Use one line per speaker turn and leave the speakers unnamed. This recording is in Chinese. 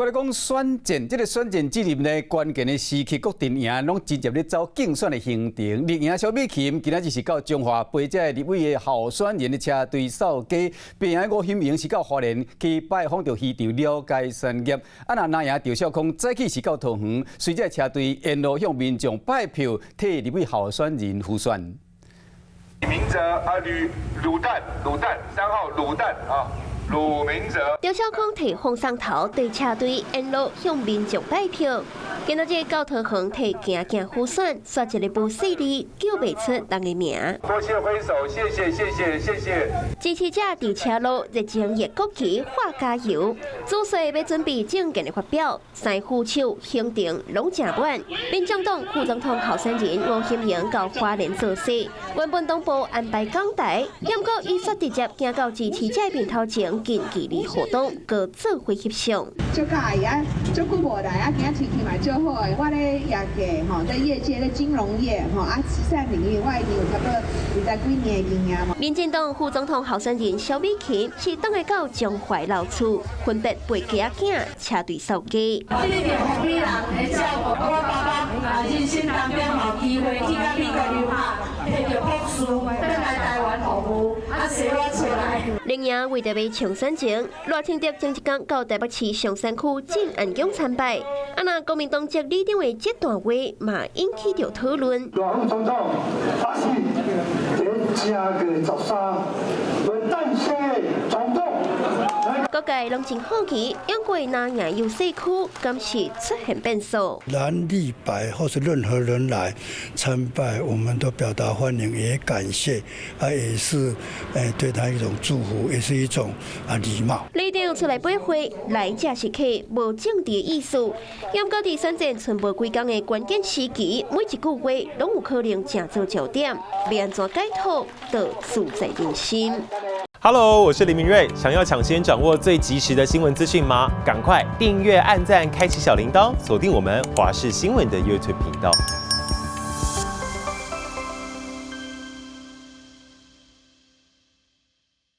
我咧讲选战，这个选战之入呢，关键的时期，各阵营拢直接咧走竞选的行程。立赢小美琴今仔日是到中华陪这立委的候选人的车队扫街，平安吴欣盈是到花莲去拜访到现场了解产业。那赢赵少康早起是到桃园，随这车队沿路向民众拜票，替立委候选人辅选。
李明哲啊，卤蛋，3号卤蛋啊。鲁明哲、
赵少康摕风扇头对车队沿路向民众拜票，今仔日到桃园摕行辅选，刷一个不4字，叫袂出人的名。
多谢挥手，谢谢。
支持者伫车路热情热国旗画加油，主帅要准备正经的发表，三副手行程拢正满。民进党副总统候选人吴欣盈到花莲做事，原本党部安排讲台，结果伊煞直接行到支持者面头前。近距离活动，各做伙翕相。
就介意啊，足久无来啊，今仔天气嘛足好诶。我咧业界吼，在业界咧金融业吼啊，慈善领域我已经有差不多20几年的经验嘛。
民进党副总统候选人萧美琴是当下到中怀老厝，分别陪家囝车队扫街。
这里面红米人会照顾我爸爸，人生当中有机会去到美国留学，摕到博士，返来台湾服务，啊，生我出来。
另外，为着要抢选前，赖清德前一天到台北市上山区进安宫参拜，那国民党籍李登辉这段话嘛引起着讨论。
赖副总统发誓在这个13为诞生的总统。
各界拢真好奇，英国南亚优势区今次出现变数。
蓝绿白或是任何人来参拜，我们都表达欢迎，也感谢，也是对他一种祝福，也是一种礼貌。
李登出来背会，来者是客，无政治意思。因到第选战剩无几天的关键时期，每一句话拢有可能成做焦点，要安怎解读，就自在人心。
Hello， 我是林明瑞。想要抢先掌握最及时的新闻资讯吗？赶快订阅、按赞、开启小铃铛，锁定我们华视新闻的 YouTube 频道。